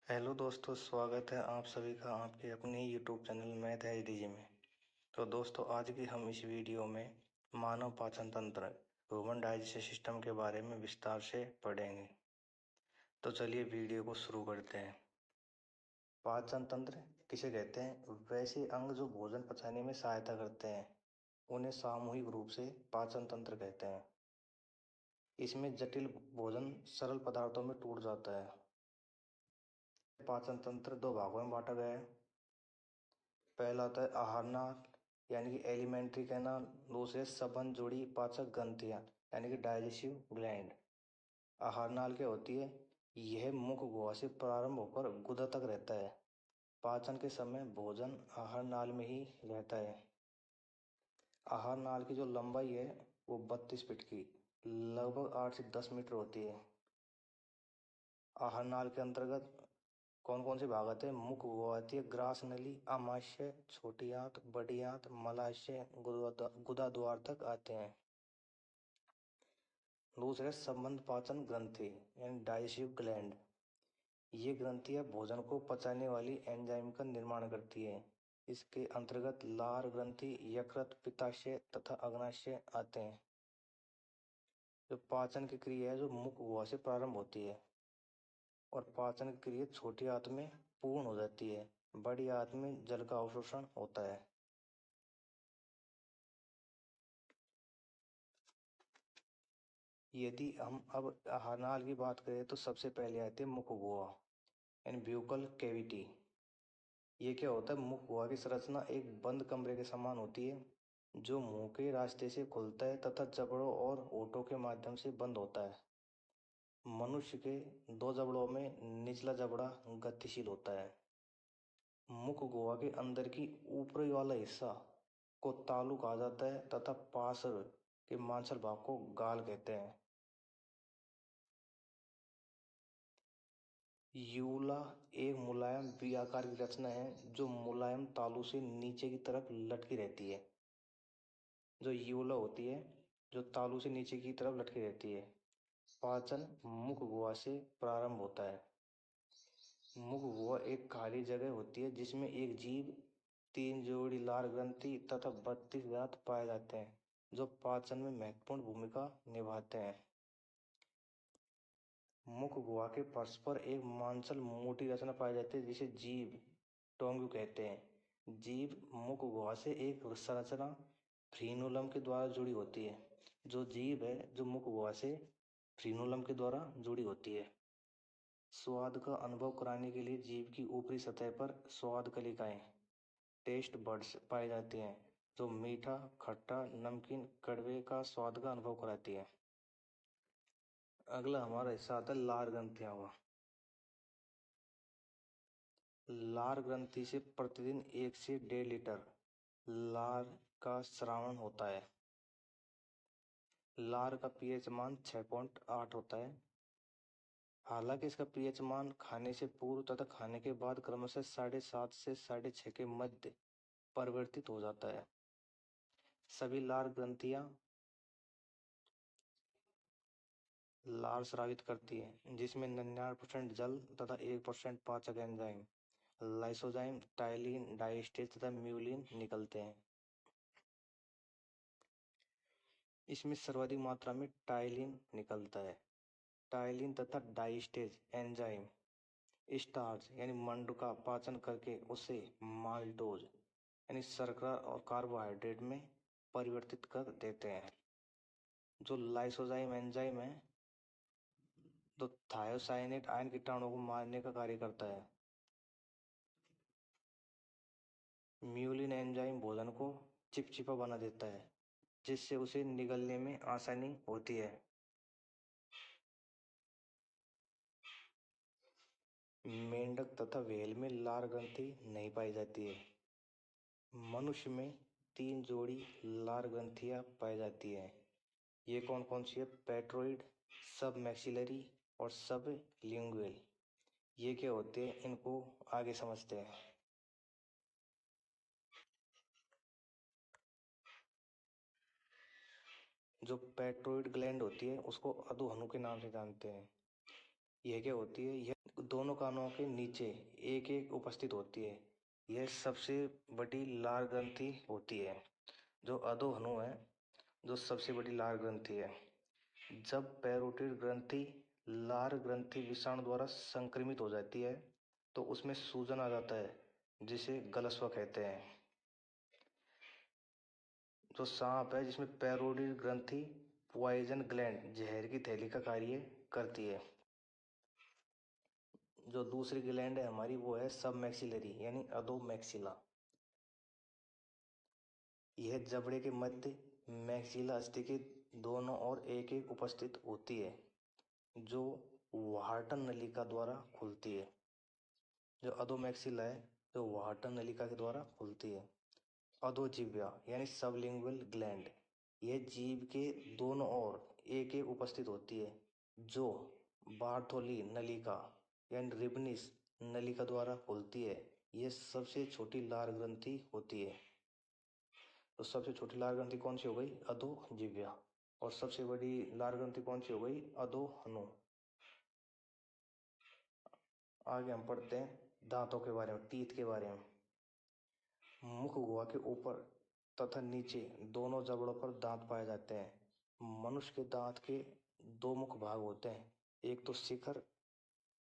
Hello दोस्तों, स्वागत है आप सभी का आपके अपने यूट्यूब चैनल मैथ एचडीजी में। तो दोस्तों, आज की हम इस वीडियो में मानव पाचन तंत्र ह्यूमन डाइजेस्टिव सिस्टम के बारे में विस्तार से पढ़ेंगे। तो चलिए वीडियो को शुरू करते हैं। पाचन तंत्र किसे कहते हैं? वैसे अंग जो भोजन पचाने में सहायता करते हैं उन्हें सामूहिक रूप से पाचन तंत्र कहते हैं। इसमें जटिल भोजन सरल पदार्थों में टूट जाता है। पाचन तंत्र दो भागों में बांटा गया है। पहला होता है आहार नाल यानी कि एलिमेंट्री कैनाल। दूसरे संबंध जुड़ी पाचक ग्रंथियां यानी कि डाइजेस्टिव ग्लैंड। आहार नाल क्या होती है? यह मुख गुहा से प्रारंभ होकर गुदा तक रहता है। पाचन के समय भोजन आहार नाल में ही रहता है। आहार नाल की जो लंबाई है वो 32 फीट की लगभग 8 से 10 मीटर होती है। आहार नाल के अंतर्गत कौन कौन से भाग आते हैं? मुख गुहा आती है, ग्रास नली, आमाशय, छोटी आंत, बड़ी आंत, मलाशय, गुदा द्वार तक आते हैं। दूसरे संबंध पाचन ग्रंथि यानी डाइजेस्टिव ग्लैंड। ये ग्रंथियां भोजन को पचाने वाली एंजाइम का निर्माण करती है। इसके अंतर्गत लार ग्रंथि, यकृत, पित्ताशय तथा अग्नाशय आते हैं। जो पाचन की क्रिया है जो मुख गुहा से प्रारंभ होती है और पाचन की क्रिया छोटी आंत में पूर्ण हो जाती है। बड़ी आंत में जल का अवशोषण होता है। यदि हम अब आहार नाल की बात करें तो सबसे पहले आते हैं मुख गुहा यानी ब्यूकल कैविटी। ये क्या होता है? मुख गुहा की संरचना एक बंद कमरे के समान होती है जो मुंह के रास्ते से खुलता है तथा जबड़ों और होठों के माध्यम से बंद होता है। मनुष्य के दो जबड़ों में निचला जबड़ा गतिशील होता है। मुख गुहा के अंदर की ऊपरी वाला हिस्सा को तालु कहा जाता है तथा पार्श्व के मांसल भाग को गाल कहते हैं। यूला एक मुलायम वी आकार की रचना है जो मुलायम तालू से नीचे की तरफ लटकी रहती है। जो यूला होती है जो तालू से नीचे की तरफ लटकी रहती है। पाचन मुख गुहा से प्रारंभ होता है। मुख गुहा एक खाली जगह होती है जिसमें एक जीभ, 3 जोड़ी लार ग्रंथि तथा 32 दांत पाए जाते हैं जो पाचन में महत्वपूर्ण भूमिका निभाते हैं। मुख गुहा के फर्श पर एक मांसल मोटी रचना पाई जाती है जिसे जीभ टोंगू कहते हैं। जीभ मुख गुहा से एक संरचना फ्रीनुलम के द्वारा जुड़ी होती है। जो जीभ है जो मुख गुहा से फ्रीनुलम के द्वारा जुड़ी होती है। स्वाद का अनुभव कराने के लिए जीभ की ऊपरी सतह पर स्वाद कलिकाएं टेस्ट बड्स पाई जाती हैं जो मीठा, खट्टा, नमकीन, कड़वे का स्वाद का अनुभव कराती है। अगला हमारा हिस्सा आता है लार ग्रंथियां हुआ। लार ग्रंथि से प्रतिदिन 1 से 1.5 लीटर लार का स्रावन होता है। लार का पीएच मान 6.8 होता है। हालांकि इसका पीएच मान खाने से पूर्व तथा खाने के बाद क्रमशः 7.5 से 6.5 के मध्य परिवर्तित हो जाता है। सभी लार ग्रंथियां लार स्रावित करती है जिसमें 99% जल तथा 1% पाचक एंजाइम लाइसोजाइम, टाइलिन, डाइस्टेज तथा म्यूलिन निकलते हैं। इसमें सर्वाधिक मात्रा में टाइलिन निकलता है। टाइलिन तथा डाइस्टेज एंजाइम स्टार्च यानी मंड का पाचन करके उसे माल्टोज यानी शर्करा और कार्बोहाइड्रेट में परिवर्तित कर देते हैं। जो लाइसोजाइम एंजाइम है तो थायोसाइनेट आयन कीटाणुओं को मारने का कार्य करता है। म्यूलिन एंजाइम भोजन को चिपचिपा बना देता है जिससे उसे निगलने में आसानी होती है। मेंढक तथा व्हेल में लार ग्रंथि नहीं पाई जाती है। मनुष्य में 3 जोड़ी लार ग्रंथियां पाई जाती है। ये कौन कौन सी है? पेट्रोइड, सब मैक्सिलरी और सब लिंगुअल। ये क्या होते हैं इनको आगे समझते हैं। जो पेट्रोइड ग्लैंड होती है उसको अधोहनु के नाम से जानते हैं। यह क्या होती है? यह दोनों कानों के नीचे एक एक उपस्थित होती है। यह सबसे बड़ी लार ग्रंथि होती है। जो अधोहनु है, जो सबसे बड़ी लार ग्रंथि है। जब पैरोटिड ग्रंथि लार ग्रंथि विषाणु द्वारा संक्रमित हो जाती है तो उसमें सूजन आ जाता है, जिसे गलस्वा कहते हैं। जो सांप है जिसमें पैरोटिड ग्रंथि पॉइजन ग्लैंड जहर की थैली का कार्य करती है। जो दूसरी ग्लैंड है हमारी वो है सब मैक्सिलरी यानी अधो मैक्सिला। यह जबड़े के मध्य मैक्सिला अस्थि के दोनों ओर एक एक उपस्थित होती है, जो व्हार्टन नलिका द्वारा खुलती है। जो अधोमैक्सिला है जो व्हार्टन नलिका के द्वारा खुलती है। अधोजिह्वा यानी सबलिंगुअल ग्लैंड, यह जीभ के दोनों ओर एक एक उपस्थित होती है, जो बार्थोली नलिका यानी रिबनिस नलिका द्वारा खुलती है। यह सबसे छोटी लार ग्रंथि होती है। तो सबसे छोटी लार ग्रंथि कौन सी हो गई? अधोजिह्वा। और सबसे बड़ी लार ग्रंथि कौन सी हो गई? अधोहनु। आगे हम पढ़ते हैं दांतों के बारे में, टीथ के बारे में। मुख गुहा के ऊपर तथा नीचे दोनों जबड़ों पर दांत पाए जाते हैं। मनुष्य के दांत के दो मुख्य भाग होते हैं, एक तो शिखर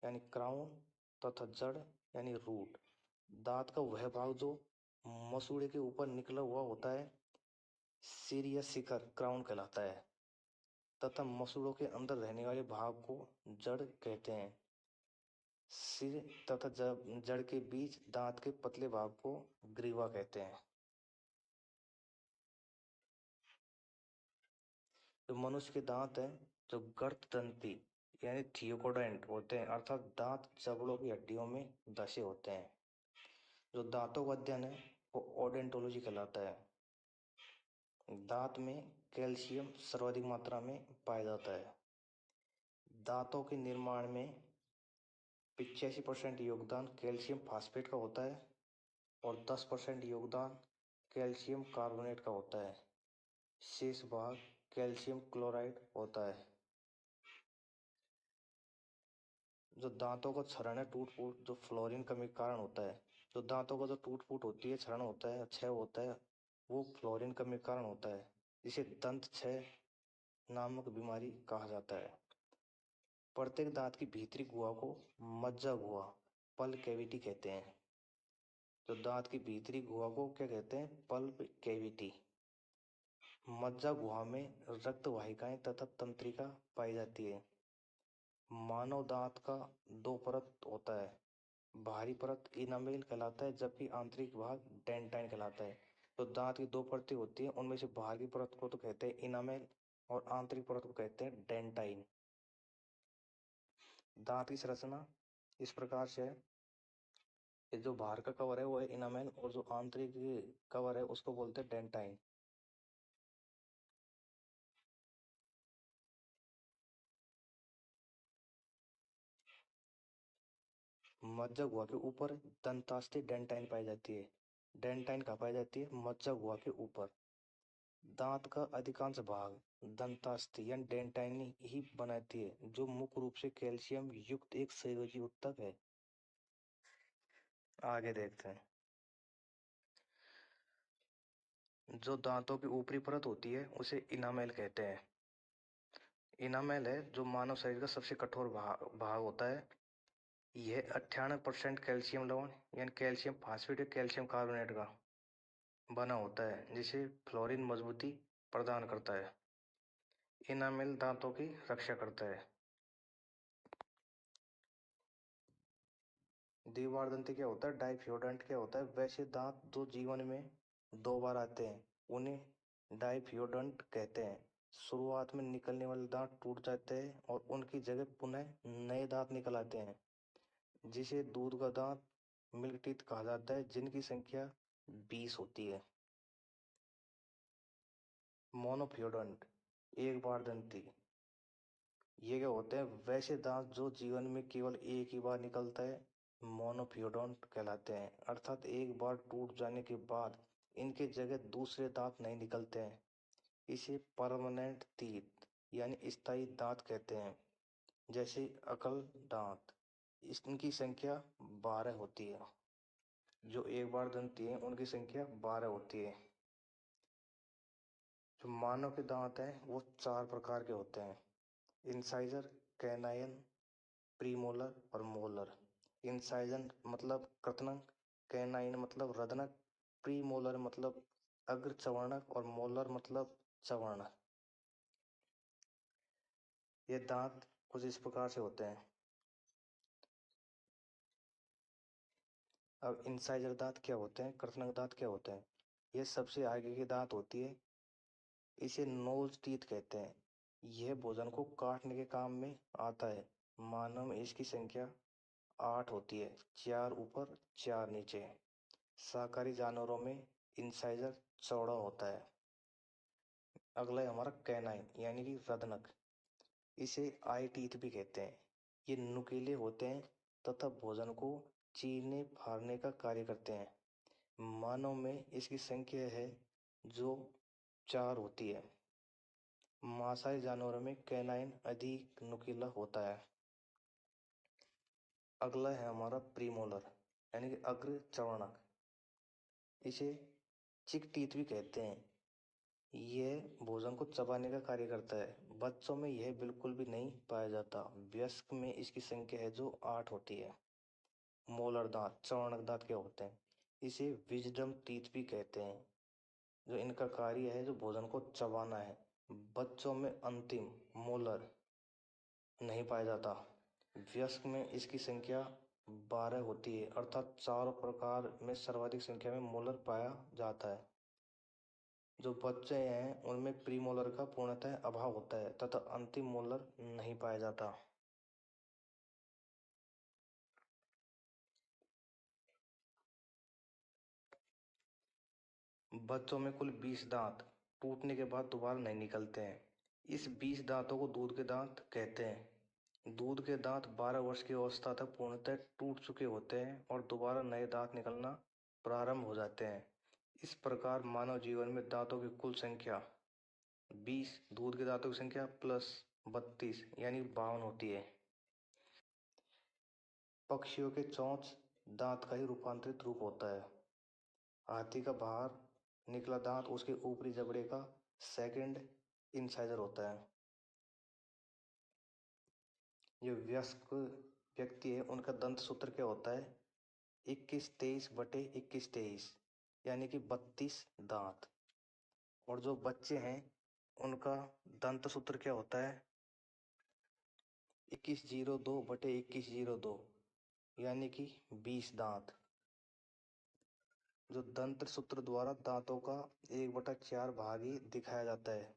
यानी क्राउन तथा जड़ यानी रूट। दांत का वह भाग जो मसूड़े के ऊपर निकला हुआ होता है सिर या शिखर क्राउन कहलाता है, तथा मसूड़ों के अंदर रहने वाले भाग को जड़ कहते हैं। सिर तथा जड़ के बीच दांत के पतले भाग को ग्रीवा कहते हैं। जो मनुष्य के दांत हैं जो गर्तदंती यानी थियोकोडेंट होते हैं, अर्थात दांत जबड़ों की हड्डियों में धसे होते हैं। जो दांतों का अध्ययन है वो ओडेंटोलॉजी कहलाता है। दांत में कैल्शियम सर्वाधिक मात्रा में पाया जाता है। दांतों के निर्माण में 85% योगदान कैल्शियम फास्फेट का होता है और 10% योगदान कैल्शियम कार्बोनेट का होता है। शेष भाग कैल्शियम क्लोराइड होता है। जो दांतों का क्षरण है टूट फूट, जो फ्लोरीन कमी के कारण होता है। जो दांतों का जो टूट फूट होती है, क्षरण होता है, क्षय होता है, वो फ्लोरीन कमी के कारण होता है, जिसे दंत क्षय नामक बीमारी कहा जाता है। प्रत्येक दांत की भीतरी गुहा को मज्जा गुहा पल्प कैविटी कहते हैं। जो दांत की भीतरी गुहा को क्या कहते हैं? Pulp cavity. मज्जा गुहा में रक्त वाहिकाएं तथा तंत्रिका पाई जाती है। मानव दांत का दो परत होता है। बाहरी परत इनामेल कहलाता है, जबकि आंतरिक भाग डेंटाइन कहलाता है। तो दांत की दो परतें होती हैं, उनमें से बाहर की परत को तो कहते हैं इनामेल और आंतरिक परत को कहते हैं डेंटाइन। दांत की संरचना इस प्रकार से है कि जो बाहर का कवर है वो है इनामेल और जो आंतरिक कवर है उसको बोलते हैं डेंटाइन। मज्जा गुहा के ऊपर दंतास्थि डेंटाइन पाई जाती है। डेंटाइन कहाँ पाई जाती है? मज्जा गुहा के ऊपर। दांत का अधिकांश भाग दंतास्थि यानी डेंटाइन ही बनाती है, जो मुख्य रूप से कैल्शियम युक्त एक संयोजी ऊतक है। आगे देखते हैं। जो दांतों की ऊपरी परत होती है उसे इनामेल कहते हैं। इनामेल है जो मानव शरीर का सबसे कठोर भाग होता है। यह 98% कैल्शियम लवण यानी कैल्शियम फास्फेट या कैल्शियम कार्बोनेट का बना होता है, जिसे फ्लोरीन मजबूती प्रदान करता है। इनामेल दांतों की रक्षा करता है। द्विबार दंती क्या होता है? डाइफियोडंट क्या होता है? वैसे दांत जो जीवन में दो बार आते हैं उन्हें डाइफियोडंट कहते हैं। शुरुआत में निकलने वाले दांत टूट जाते हैं और उनकी जगह पुनः नए दांत निकल आते हैं, जिसे दूध का दांत मिल्क टीथ कहा जाता है, जिनकी संख्या 20 होती है। मोनोफियोडंट एक बार दंती, ये क्या होते हैं? वैसे दांत जो जीवन में केवल एक ही बार निकलता है मोनोफियोडोंट कहलाते हैं, अर्थात एक बार टूट जाने के बाद इनके जगह दूसरे दांत नहीं निकलते हैं। इसे परमानेंट टीथ यानी स्थायी दांत कहते हैं। जैसे अकल दांत इनकी संख्या 12 होती है। जो एक बार दंती है उनकी संख्या 12 होती है। जो मानव के दांत हैं वो 4 प्रकार के होते हैं: इंसाइजर, कैनाइन, प्रीमोलर और मोलर। इंसाइजन मतलब कृंतक, कैनाइन मतलब रदनक, प्रीमोलर मतलब अग्र चवर्णक और मोलर मतलब चवर्णक। ये दांत कुछ इस प्रकार से होते हैं। अब इंसाइजर दांत क्या होते हैं, कृंतक दांत क्या होते हैं? ये सबसे आगे की दांत होती है, इसे नोज टीथ कहते हैं। यह भोजन को काटने के काम में आता है। मानव में इसकी संख्या 8 होती है, 4 ऊपर 4 नीचे। शाकाहारी जानवरों में इंसाइजर चौड़ा होता है। अगला है हमारा कैनाइन यानी कि रदनक। इसे आई टीथ भी कहते हैं। ये नुकीले होते हैं तथा भोजन को चीरने फाड़ने का कार्य करते हैं। मानव में इसकी संख्या है जो 4 होती है। मांसाहारी जानवरों में कैनाइन अधिक नुकीला होता है। अगला है हमारा प्रीमोलर यानी कि अग्र चवर्णक। इसे चिक टीथ भी कहते हैं। यह भोजन को चबाने का कार्य करता है। बच्चों में यह बिल्कुल भी नहीं पाया जाता। वयस्क में इसकी संख्या है जो 8 होती है। मोलर दांत, चवर्णक दांत क्या होते हैं? इसे विजडम टीथ भी कहते हैं। जो इनका कार्य है जो भोजन को चबाना है। बच्चों में अंतिम मोलर नहीं पाया जाता। वयस्क में इसकी संख्या 12 होती है, अर्थात 4 प्रकार में सर्वाधिक संख्या में मोलर पाया जाता है। जो बच्चे हैं उनमें प्रीमोलर का पूर्णतः अभाव होता है तथा अंतिम मोलर नहीं पाया जाता। बच्चों में कुल 20 दांत टूटने के बाद दोबारा नहीं निकलते हैं। इस 20 दांतों को दूध के दांत कहते हैं। दूध के दांत 12 वर्ष की अवस्था तक पूर्णतः टूट चुके होते हैं और दोबारा नए दांत निकलना प्रारंभ हो जाते हैं। इस प्रकार मानव जीवन में दांतों की कुल संख्या 20, दूध के दांतों की संख्या प्लस 32 यानी 52 होती है। पक्षियों के चोंच दांत का ही रूपांतरित रूप होता है। हाथी का बाहर निकला दांत उसके ऊपरी जबड़े का सेकंड इंसाइजर होता है। जो वयस्क व्यक्ति है उनका दंत सूत्र क्या होता है? 21-23/21-23 यानी कि 32 दांत। और जो बच्चे हैं उनका दंत सूत्र क्या होता है? 2102/2102 यानी कि 20 दांत। जो दंत सूत्र द्वारा दांतों का 1/4 भाग ही दिखाया जाता है।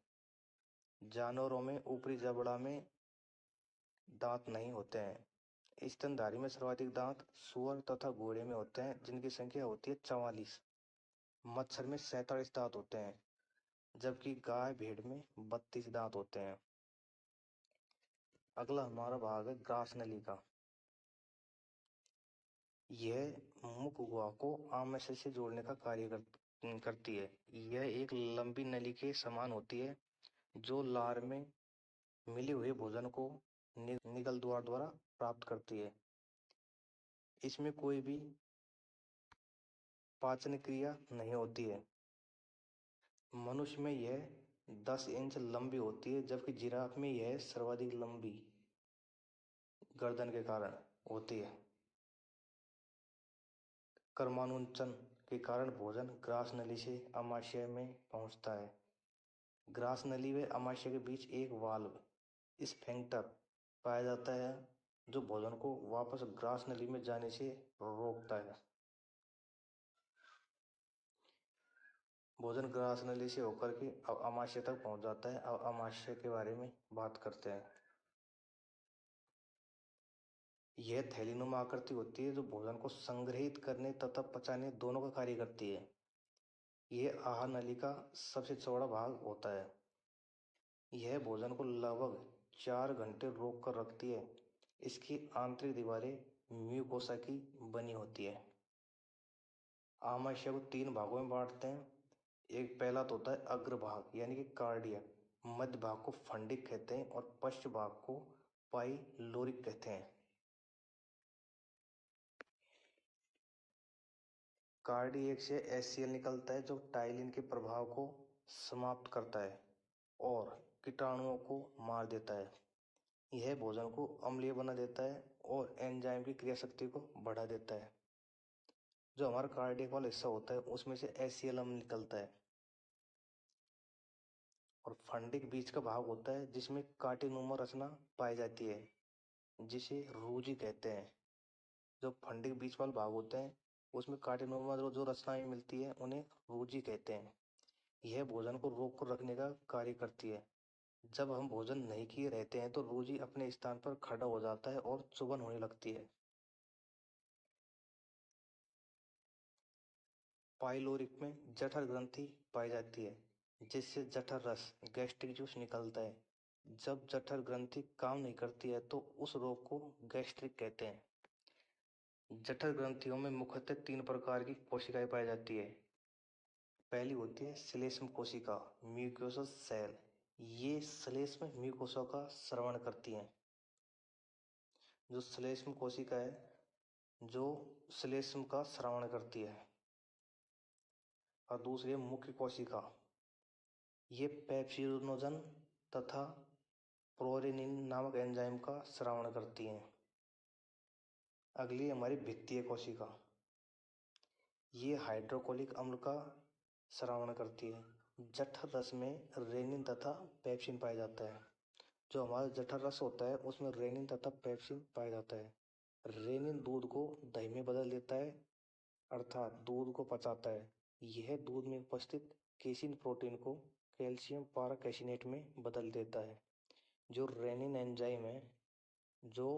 जानवरों में ऊपरी जबड़ा में दांत नहीं होते हैं। स्तनधारी में सर्वाधिक दांत सुअर तथा घोड़े में होते हैं जिनकी संख्या होती है 44। मच्छर में 47 दांत होते हैं जबकि गाय भेड़ में 32 दांत होते हैं। अगला हमारा भाग है ग्रास नली का। यह मुख गुहा को आमाशय से जोड़ने का कार्य करती है। यह एक लंबी नली के समान होती है जो लार में मिले हुए भोजन को निगल द्वार द्वारा प्राप्त करती है। इसमें कोई भी पाचन क्रिया नहीं होती है। मनुष्य में यह 10 इंच लंबी होती है जबकि जिराफ में यह सर्वाधिक लंबी गर्दन के कारण होती है। कर्मानुचन के कारण भोजन ग्रास नली से आमाशय में पहुंचता है। ग्रास नली व आमाशय के बीच एक वाल्व स्फिंक्टर पाया जाता है जो भोजन को वापस ग्रास नली में जाने से रोकता है। भोजन ग्रास नली से होकर के अब आमाशय तक पहुंच जाता है। अब आमाशय के बारे में बात करते हैं। यह थैलीनुमा आकृति होती है जो भोजन को संग्रहित करने तथा पचाने दोनों का कार्य करती है। यह आहार नली का सबसे चौड़ा भाग होता है। यह भोजन को लगभग 4 घंटे रोक कर रखती है। इसकी आंतरिक दीवारें म्यूकोसा की बनी होती है। आमाशय को 3 भागों में बांटते हैं। एक पहला तो होता है अग्रभाग यानी कि कार्डियक, मध्य भाग को फंडिक कहते हैं और पश्च भाग को पाइलोरिक कहते हैं। कार्डियक से HCl निकलता है जो टाइलिन के प्रभाव को समाप्त करता है और कीटाणुओं को मार देता है। यह भोजन को अम्लीय बना देता है और एंजाइम की क्रिया शक्ति को बढ़ा देता है। जो हमारा कार्डियक वाला हिस्सा होता है उसमें से HCl अम्ल निकलता है और फंडिक बीज का भाग होता है जिसमें कांटेनुमा रचना पाई जाती है जिसे रूजी कहते हैं। जो फंडिक बीज वाले भाग होते हैं उसमें कांटेनुमा जो रचनाएं मिलती है उन्हें रूजी कहते हैं। यह भोजन को रोक कर रखने का कार्य करती है। जब हम भोजन नहीं किए रहते हैं तो रूजी अपने स्थान पर खड़ा हो जाता है और चुभन होने लगती है। पाइलोरिक में जठर ग्रंथि पाई जाती है जिससे जठर रस गैस्ट्रिक जूस निकलता है। जब जठर ग्रंथि काम नहीं करती है तो उस रोग को गैस्ट्रिक कहते हैं। जठर ग्रंथियों में मुख्यतः 3 प्रकार की कोशिकाएं पाई जाती है। पहली होती है श्लेष्म कोशिका म्यूकोसस सेल। ये श्लेष्म म्यूकोसा का स्रावन करती हैं। जो श्लेष्म कोशिका है जो श्लेष्म का स्रावन करती है। और दूसरी है मुख्य कोशिका। ये पेप्सिडोजन तथा प्रोरेनिन नामक एंजाइम का स्रावन करती हैं। अगली हमारी भित्तीय कोशिका। ये हाइड्रोक्लोरिक अम्ल का स्रावन करती है। जठर रस में रेनिन तथा पेप्सिन पाया जाता है। जो हमारा जठर रस होता है उसमें रेनिन तथा पेप्सिन पाया जाता है। रेनिन दूध को दही में बदल देता है अर्थात दूध को पचाता है। यह दूध में उपस्थित केसिन प्रोटीन को कैल्शियम पाराकैसिनेट में बदल देता है। जो रेनिन एंजाइम है जो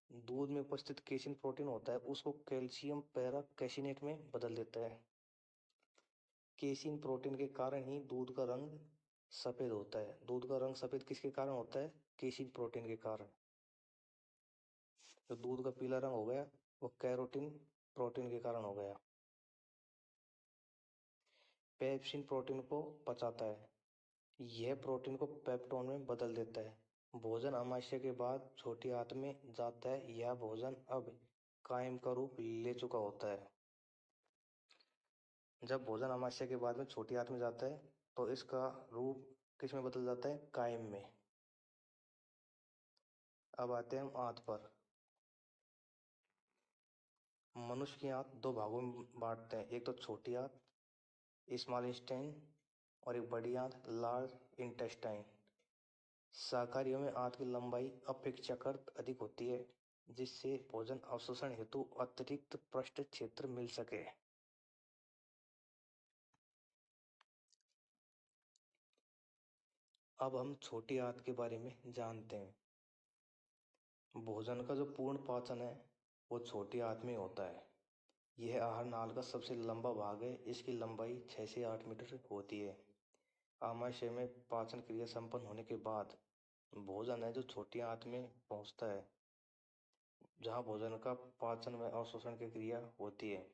दूध में उपस्थित केसिन प्रोटीन होता है उसको कैल्शियम पैराकैसिनेट में बदल देता है। केसिन प्रोटीन के कारण ही दूध का रंग सफेद होता है। दूध का रंग सफेद किसके कारण होता है? केसिन प्रोटीन के कारण। जो दूध का पीला रंग हो गया वो कैरोटीन प्रोटीन के कारण हो गया। पेप्सिन प्रोटीन को पचाता है। यह प्रोटीन को पेप्टोन में बदल देता है। भोजन अमाशय के बाद छोटी आंत में जाता है। यह भोजन अब कायम का रूप ले चुका होता है। जब भोजन अमाशय के बाद में छोटी आंत में जाता है तो इसका रूप किस में बदल जाता है? कायम में। अब आते हैं हम आंत पर। मनुष्य की आंत 2 भागों में बांटते हैं। एक तो छोटी आंत स्मॉल इंटेस्टाइन और एक बड़ी आंत लार्ज इंटेस्टाइन। शाकाहारियों में आंत की लंबाई अपेक्षाकृत अधिक होती है जिससे भोजन अवशोषण हेतु अतिरिक्त पृष्ठ क्षेत्र मिल सके। अब हम छोटी आंत के बारे में जानते हैं। भोजन का जो पूर्ण पाचन है वो छोटी आंत में होता है। यह आहार नाल का सबसे लंबा भाग है। इसकी लंबाई 6 से 8 मीटर होती है। आमाशय में पाचन क्रिया संपन्न होने के बाद भोजन है जो छोटी आंत में पहुंचता है जहां भोजन का पाचन व अवशोषण की क्रिया होती है।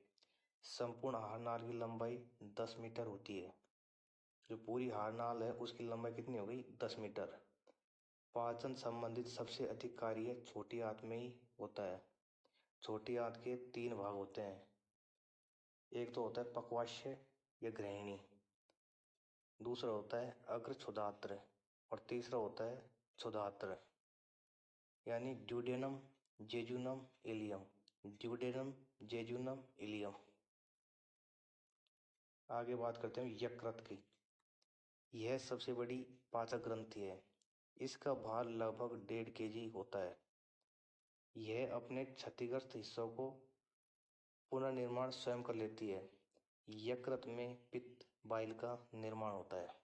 संपूर्ण आहार नाल की लंबाई 10 मीटर होती है। जो पूरी आहार नाल है उसकी लंबाई कितनी हो गई? 10 मीटर। पाचन संबंधित सबसे अधिक कार्य छोटी आंत में ही होता है। छोटी आंत के 3 भाग होते हैं। एक तो होता है पक्वाशय या ग्रहणी, दूसरा होता है अग्र क्षुधात्र और तीसरा होता है क्षुधात्र यानी duodenum jejunum ilium. Duodenum jejunum ilium. आगे बात करते हैं यकृत की। यह सबसे बड़ी पाचक ग्रंथि है। इसका भार लगभग 1.5 kg होता है। यह अपने क्षतिग्रस्त हिस्सों को पुनर्निर्माण स्वयं कर लेती है। यकृत में पित्त बाइल का निर्माण होता है।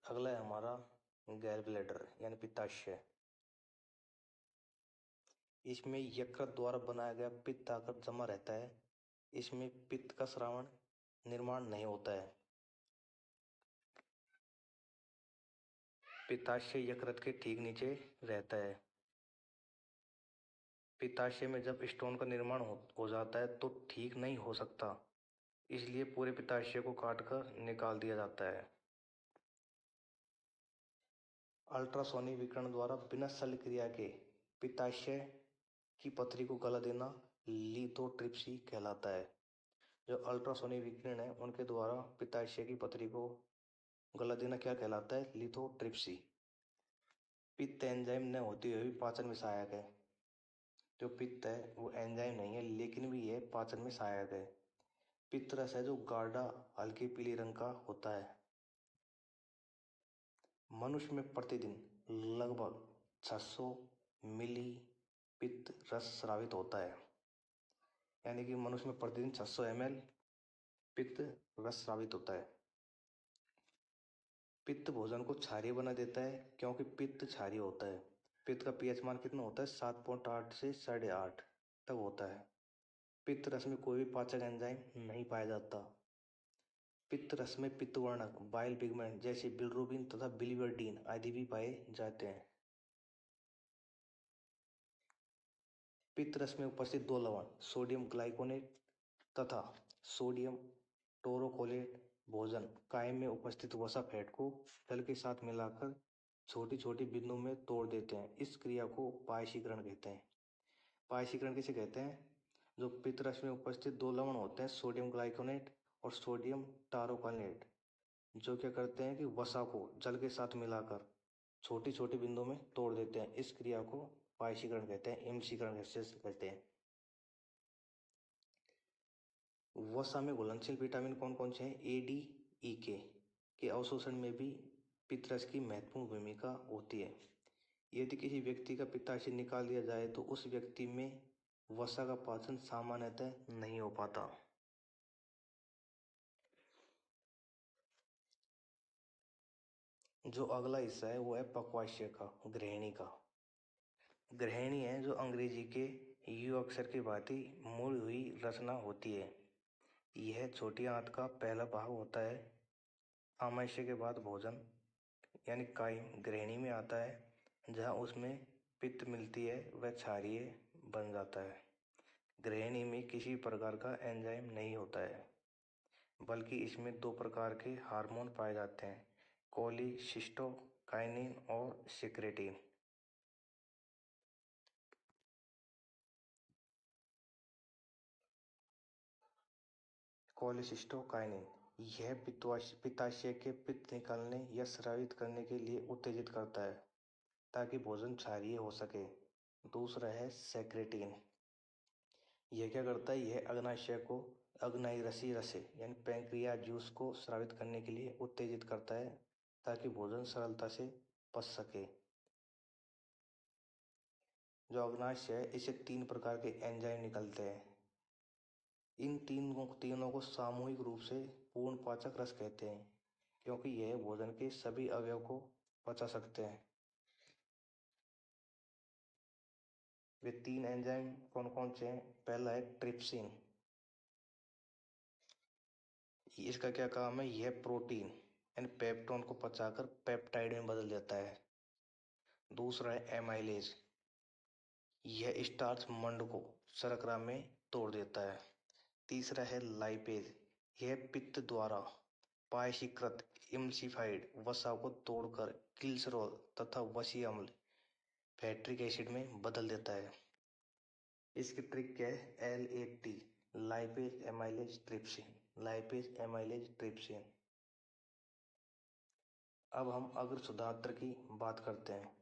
अगला है हमारा गैल ब्लैडर यानी पित्ताशय। इसमें यकृत द्वारा बनाया गया पित्त आकर जमा रहता है। इसमें पित्त का स्रावन निर्माण नहीं होता है। पित्ताशय यकृत के ठीक नीचे रहता है। पित्ताशय में जब स्टोन का निर्माण हो जाता है तो ठीक नहीं हो सकता, इसलिए पूरे पित्ताशय को काटकर निकाल दिया जाता है। अल्ट्रासोनिक विकिरण द्वारा बिना शल्य क्रिया के पित्ताशय की पथरी को गला देना लिथोट्रिप्सी कहलाता है। जो अल्ट्रासोनिक विकिरण है उनके द्वारा पित्ताशय की पथरी को गला देना क्या कहलाता है? लिथोट्रिप्सी। पित्त एंजाइम न होते हुए भी पाचन में सहायक है। जो पित्त है वो एंजाइम नहीं है लेकिन भी यह पाचन में सहायक है। पित्त रस है जो गाढ़ा हल्के पीले रंग का होता है। मनुष्य में प्रतिदिन लगभग 600 मिली पित्त रस स्रावित होता है। यानी कि मनुष्य में प्रतिदिन 600 ml पित्त रस स्रावित होता है। पित्त भोजन को क्षारीय बना देता है क्योंकि पित्त क्षारीय होता है। पित्त का पीएच मान कितना होता है? 7.8 से 8.5 तक होता है। पित्त रस में कोई भी पाचक एंजाइम नहीं पाया जाता। पित्त रस में पित्तवर्णक बाइल पिगमेंट जैसे बिलिरुबिन तथा बिलिवर्डिन आदि भी पाए जाते हैं। पित्त रस में उपस्थित दो लवण सोडियम ग्लाइकोनेट तथा सोडियम टोरोकोलेट भोजन कायम में उपस्थित वसा फैट को जल के साथ मिलाकर छोटी छोटी बिंदु में तोड़ देते हैं। इस क्रिया को पायशीकरण कहते हैं। पायशीकरण किसे कहते हैं? जो पित्त रस में उपस्थित दो लवण होते हैं सोडियम ग्लाइकोनेट और सोडियम टारोकोलेट, जो क्या करते हैं कि वसा को जल के साथ मिलाकर छोटी छोटी बिंदु में तोड़ देते हैं। इस क्रिया को पायशीकरण कहते हैं, एम्शीकरण कहते हैं। वसा में घुलनशील विटामिन कौन कौन से हैं? ए, डी, ई के अवशोषण में भी पित्त रस की महत्वपूर्ण भूमिका होती है। यदि किसी व्यक्ति का पित्ताशय निकाल दिया जाए तो उस व्यक्ति में वसा का पाचन सामान्यतः नहीं हो पाता। जो अगला हिस्सा है वो है पक्वाशय का, ग्रहणी का। ग्रहणी है जो अंग्रेजी के यू अक्षर की भांति मुड़ी हुई रचना होती है। यह छोटी आंत का पहला भाग होता है। आमाशय के बाद भोजन यानी कायम ग्रहणी में आता है, जहाँ उसमें पित्त मिलती है वह क्षारीय बन जाता है। ग्रहणी में किसी प्रकार का एंजाइम नहीं होता है, बल्कि इसमें दो प्रकार के हार्मोन पाए जाते हैं, कोलिसिस्टोकाइनिन और सिक्रेटिन। कोलिसिस्टोकाइनिन यह पित्ताशय के पित्त निकालने या स्रावित करने के लिए उत्तेजित करता है ताकि भोजन क्षारीय हो सके। दूसरा है सेक्रेटिन। यह क्या करता है? यह अग्नाशय को अग्नायरसी रसे यानी पैंक्रियाज जूस को स्रावित करने के लिए उत्तेजित करता है ताकि भोजन सरलता से पच सके। जो अग्नाशय है इसे 3 प्रकार के एंजाइम निकलते हैं। इन तीनों को सामूहिक रूप से पूर्ण पाचक रस कहते हैं क्योंकि यह भोजन के सभी अवयव को पचा सकते हैं। वे 3 एंजाइम कौन कौन से हैं? पहला है ट्रिप्सिन। इसका क्या काम है? यह प्रोटीन यानी पेप्टोन को पचाकर पेप्टाइड में बदल देता है। दूसरा है एमाइलेज। यह स्टार्च मंड को शर्करा में तोड़ देता है। तीसरा है लाइपेज। यह पित्त द्वारा पायशीकृत इमल्सिफाइड वसा को तोड़कर ग्लिसरॉल तथा वसीय अम्ल फैक्ट्रिक एसिड में बदल देता है। इसकी ट्रिक क्या है? LAT, lipase amylase trypsin, lipase amylase trypsin. अब हम अग्र क्षुधात्र की बात करते हैं।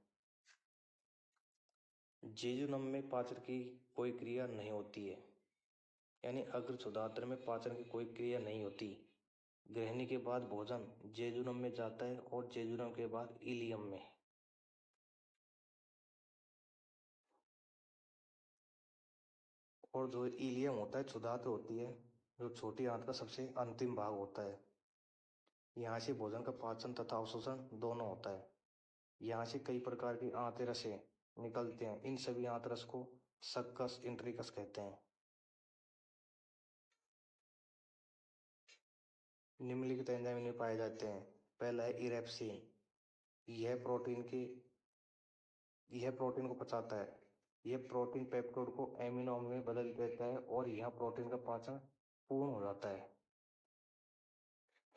जेजुनम में पाचन की कोई क्रिया नहीं होती है, यानी अग्र क्षुधात्र में पाचन की कोई क्रिया नहीं होती। ग्रहणी के बाद भोजन जेजुनम में जाता है और जेजुनम के बाद इलियम में। और जो इलियम होता है, क्षुधात्र होती है, जो छोटी आंत का सबसे अंतिम भाग होता है। यहाँ से भोजन का पाचन तथा अवशोषण दोनों होता है। यहाँ से कई प्रकार की आंतें रसें निकलते हैं। इन सभी आंत रस को सक्कस इंट्रिकस कहते हैं। निम्नलिखित एंजाइम इनमें पाए जाते हैं। पहला है इरेप्सिन। यह प्रोटीन को पचाता है। यह प्रोटीन पेप्टोड को एमिनो अम्ल में बदल देता है और यह प्रोटीन का पाचन पूर्ण हो जाता है।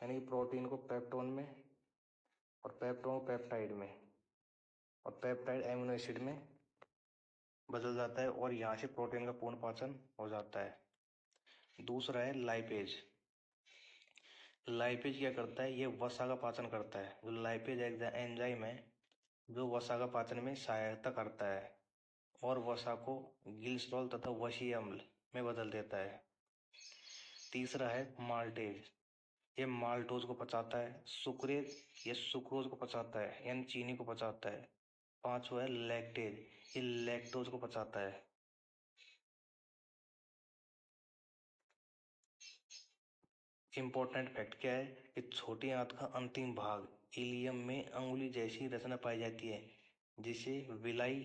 यानी प्रोटीन को पेप्टोन में और पेप्टोन पेप्टाइड में और पेप्टाइड एमिनो एसिड में बदल जाता है और यहाँ से प्रोटीन का पूर्ण पाचन हो जाता है। दूसरा है लाइपेज। लाइपेज क्या करता है? ये वसा का पाचन करता है। जो लाइपेज एंजाइम है जो वसा का पाचन में सहायता करता है और वसा को ग्लिसरॉल तथा वसीय अम्ल में बदल देता है। तीसरा है माल्टेज। ये माल्टोज को पचाता है। सुक्रेज ये सुक्रोज को पचाता है यानी चीनी को पचाता है। पांचवा है लैक्टेज। ये लैक्टोज को पचाता है। इंपॉर्टेंट फैक्ट क्या है कि छोटी आंत का अंतिम भाग इलियम में अंगुली जैसी रचना पाई जाती है जिसे विलाई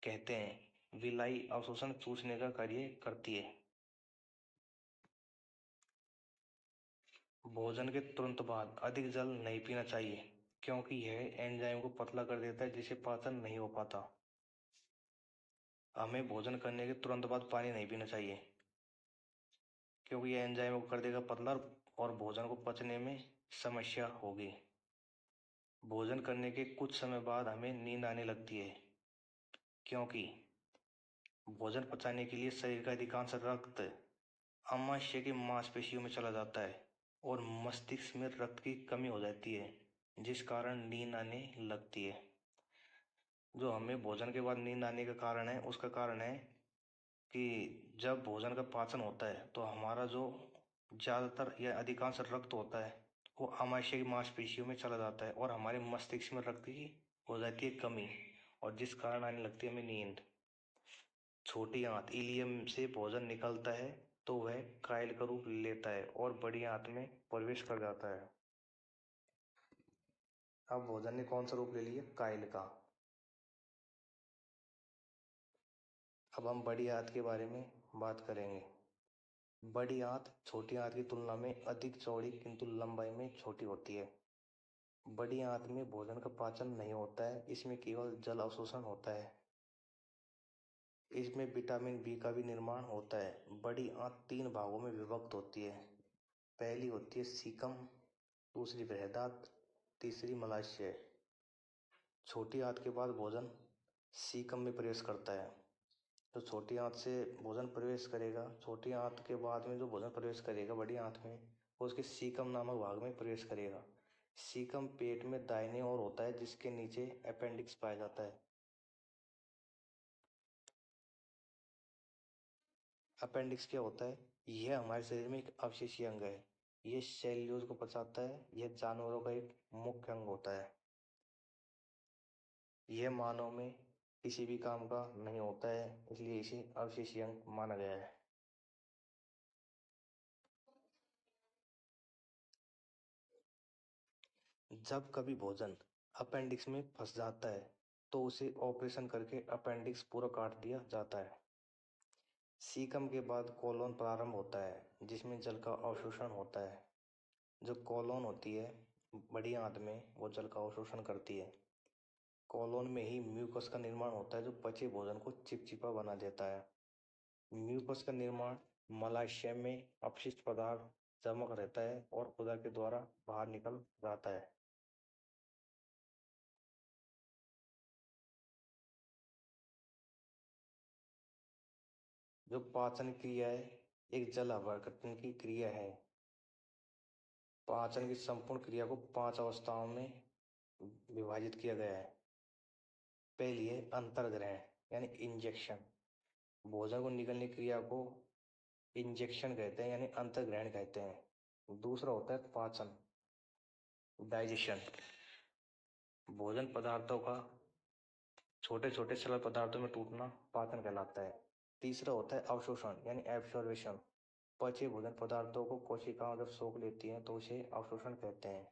कहते हैं। विलाई अवशोषण चूसने का कार्य करती है। भोजन के तुरंत बाद अधिक जल नहीं पीना चाहिए क्योंकि यह एंजाइम को पतला कर देता है जिसे पाचन नहीं हो पाता। हमें भोजन करने के तुरंत बाद पानी नहीं पीना चाहिए क्योंकि यह एंजाइम को कर देगा पतला और भोजन को पचने में समस्या होगी। भोजन करने के कुछ समय बाद हमें नींद आने लगती है क्योंकि भोजन पचाने के लिए शरीर का अधिकांश रक्त आमाशय की मांसपेशियों में चला जाता है और मस्तिष्क में रक्त की कमी हो जाती है जिस कारण नींद आने लगती है। जो हमें भोजन के बाद नींद आने का कारण है उसका कारण है कि जब भोजन का पाचन होता है तो हमारा जो ज़्यादातर या अधिकांश रक्त होता है वो आमाशय की मांसपेशियों में चला जाता है और हमारे मस्तिष्क में रक्त की हो जाती है कमी और जिस कारण आने लगती है हमें नींद। छोटी आंत इलियम से भोजन निकलता है तो वह कायल का रूप लेता है और बड़ी आंत में प्रवेश कर जाता है। अब भोजन ने कौन सा रूप ले लिया? कायल का। अब हम बड़ी आंत के बारे में बात करेंगे। बड़ी आंत छोटी आंत की तुलना में अधिक चौड़ी किंतु लंबाई में छोटी होती है। बड़ी आंत में भोजन का पाचन नहीं होता है, इसमें केवल जल अवशोषण होता है। इसमें विटामिन बी का भी निर्माण होता है। बड़ी आंत तीन भागों में विभक्त होती है। पहली होती है सीकम, दूसरी बृहदात, तीसरी मलाशय। छोटी आंत के बाद भोजन सीकम में प्रवेश करता है। तो छोटी आंत से भोजन प्रवेश करेगा, छोटी आंत के बाद में जो भोजन प्रवेश करेगा बड़ी आंत में वो उसके सीकम नामक भाग में प्रवेश करेगा। सीकम पेट में दाहिने ओर होता है जिसके नीचे अपेंडिक्स पाया जाता है। अपेंडिक्स क्या होता है? यह हमारे शरीर में एक अवशेषीय अंग है। यह सेल्यूलोज को पचाता है। यह जानवरों का एक मुख्य अंग होता है। यह मानव में किसी भी काम का नहीं होता है इसलिए इसे अवशेषीय अंग माना गया है। जब कभी भोजन अपेंडिक्स में फंस जाता है तो उसे ऑपरेशन करके अपेंडिक्स पूरा काट दिया जाता है। सीकम के बाद कोलोन प्रारंभ होता है जिसमें जल का अवशोषण होता है। जो कोलोन होती है बड़ी आंत में वो जल का अवशोषण करती है। कोलोन में ही म्यूकस का निर्माण होता है जो पचे भोजन को चिपचिपा बना देता है। म्यूकस का निर्माण मलाशय में अपशिष्ट पदार्थ जमा रहता है और उदर के द्वारा बाहर निकल जाता है। जो पाचन क्रिया है एक जल अपघटन की क्रिया है। पाचन की संपूर्ण क्रिया को 5 अवस्थाओं में विभाजित किया गया है। पहली है अंतर्ग्रहण यानी इंजेक्शन। भोजन को निगलने की क्रिया को इंजेक्शन कहते हैं यानी अंतर्ग्रहण कहते हैं। दूसरा होता है पाचन, डाइजेशन। भोजन पदार्थों का छोटे छोटे सरल पदार्थों में टूटना पाचन कहलाता है। तीसरा होता है अवशोषण यानी एब्सॉर्प्शन। पचे भोजन पदार्थों को कोशिकाओं जब सोख लेती हैं तो उसे अवशोषण कहते हैं।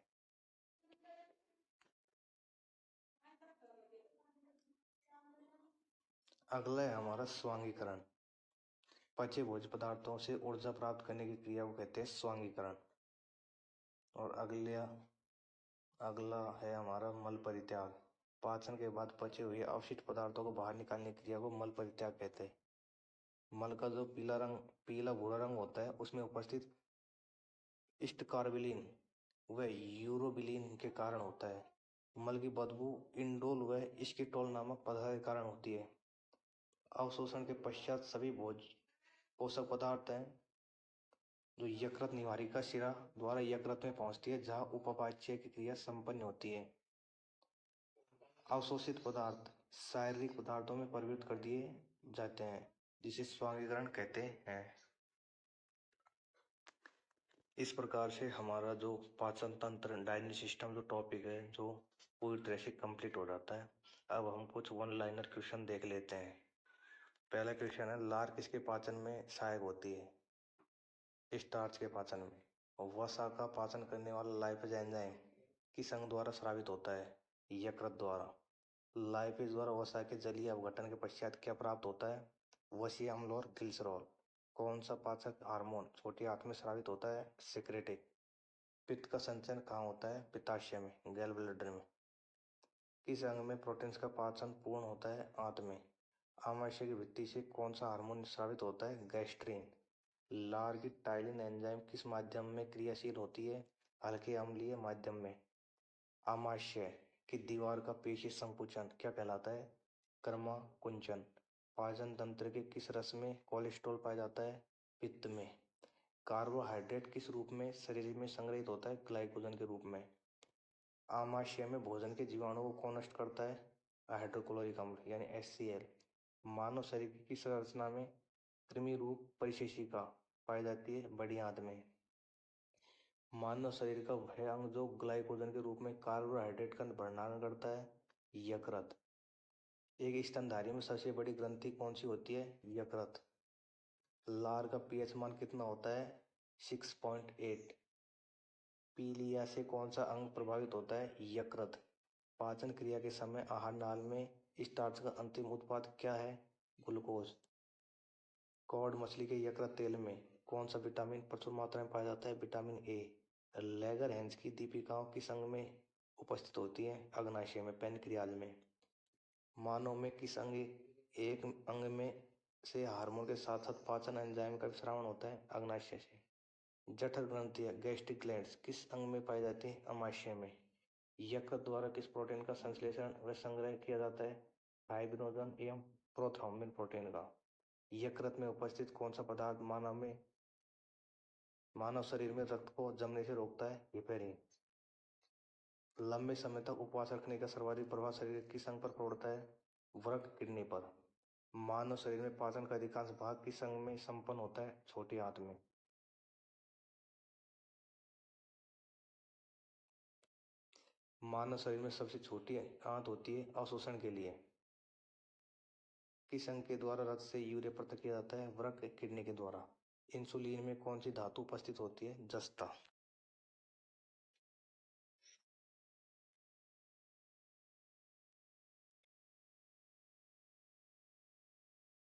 अगला है हमारा स्वांगीकरण। पचे भोज्य पदार्थों से ऊर्जा प्राप्त करने की क्रिया को कहते हैं स्वांगीकरण। और अगला है हमारा मल परित्याग। पाचन के बाद पचे हुए अवशिष्ट पदार्थों को बाहर निकालने की क्रिया को मल परित्याग कहते हैं। मल का जो पीला भूरा रंग होता है उसमें उपस्थित स्टकार्बिलिन व यूरोबिलिन के कारण होता है। मल की बदबू इंडोल व स्कीटोल नामक पदार्थ के कारण होती है। अवशोषण के पश्चात सभी भोज पोषक पदार्थ हैं जो यकृत निवारिका शिरा द्वारा यकृत में पहुंचती है, जहां उपापचय की क्रिया संपन्न होती है। अवशोषित पदार्थ शारीरिक पदार्थों में परिवर्तित कर दिए जाते हैं, जिसे स्वांगीकरण कहते हैं। इस प्रकार से हमारा जो पाचन तंत्र डाइजेस्टिव सिस्टम जो टॉपिक है, जो पूरी तरह से कंप्लीट हो जाता है। अब हम कुछ वन लाइनर क्वेश्चन देख लेते हैं। पहला क्वेश्चन है, लार किसके पाचन में सहायक होती है? स्टार्च के पाचन में। वसा का पाचन करने वाला लाइपेज एंजाइम किस अंग द्वारा स्रावित होता है? यकृत द्वारा। लाइपेज द्वारा वसा के जलीय अपघटन के पश्चात क्या प्राप्त होता है? वसीय अम्ल और ग्लिसरॉल। कौन सा पाचक हार्मोन छोटी आंत में स्रावित होता है? सिक्रेटिक। पित्त का संचयन कहाँ होता है? पित्ताशय में, गैल ब्लैडर में। किस अंग में प्रोटीन्स का पाचन पूर्ण होता है? आंत में। आमाशय की भित्ति से कौन सा हार्मोन स्रावित होता है? गैस्ट्रीन। लार की टाइलिन एंजाइम किस माध्यम में क्रियाशील होती है? हल्के अम्लीय माध्यम में। आमाशय की दीवार का पेशीय संकुचन क्या कहलाता है? कर्मा कुंचन। पाचन तंत्र के किस रस में कोलेस्ट्रॉल पाया जाता है? पित्त में। कार्बोहाइड्रेट किस रूप में शरीर में संग्रहित होता है? ग्लाइकोजन के रूप में। आमाशय में भोजन के जीवाणुओं को कौन नष्ट करता है? हाइड्रोक्लोरिक अम्ल यानी HCl। मानव शरीर की किस रचना में कृमि रूप परिशेषिका पाई जाती है? बड़ी आंत में। मानव शरीर का वह अंग जो ग्लाइकोजन के रूप में कार्बोहाइड्रेट का भंडारण करता है? यकृत। एक स्तनधारी में सबसे बड़ी ग्रंथि कौन सी होती है? यकृत। लार का pH मान कितना होता है? 6.8। पीलिया से कौन सा अंग प्रभावित होता है? यकृत। पाचन क्रिया के समय आहार नाल में स्टार्च का अंतिम उत्पाद क्या है? ग्लूकोज। कॉड मछली के यकृत तेल में कौन सा विटामिन प्रचुर मात्रा में पाया जाता है? Vitamin A. लेगरहैंस की दीपिकाओं किस अंग में उपस्थित होती है? अग्नाशय में, पैनक्रियाज में। मानव में किस अंग एक अंग में से हार्मोन के साथ साथ पाचन एंजाइम का विस्रावण होता है? अग्नाशय से। जठर ग्रंथियां गैस्ट्रिक ग्लैंड्स किस अंग में पाई जाती है? अमाशय में। यकृत द्वारा किस प्रोटीन का संश्लेषण व संग्रह किया जाता है? फाइब्रिनोजन एवं प्रोथ्रोम्बिन प्रोटीन का। यकृत में उपस्थित कौन सा पदार्थ मानव शरीर में रक्त को जमने से रोकता है? हेपेरिन। लंबे समय तक उपवास रखने का सर्वाधिक प्रभाव शरीर के किस अंग पर पड़ता है? वृक्क किडनी पर। मानव शरीर में पाचन का अधिकांश भाग किस अंग में संपन्न होता है? छोटी आंत में। मानव शरीर में सबसे छोटी आंत होती है अवशोषण के लिए। किस अंग के द्वारा रक्त से यूरिया पृथक किया जाता है? वृक्क किडनी के द्वारा। इंसुलिन में कौन सी धातु उपस्थित होती है? जस्ता।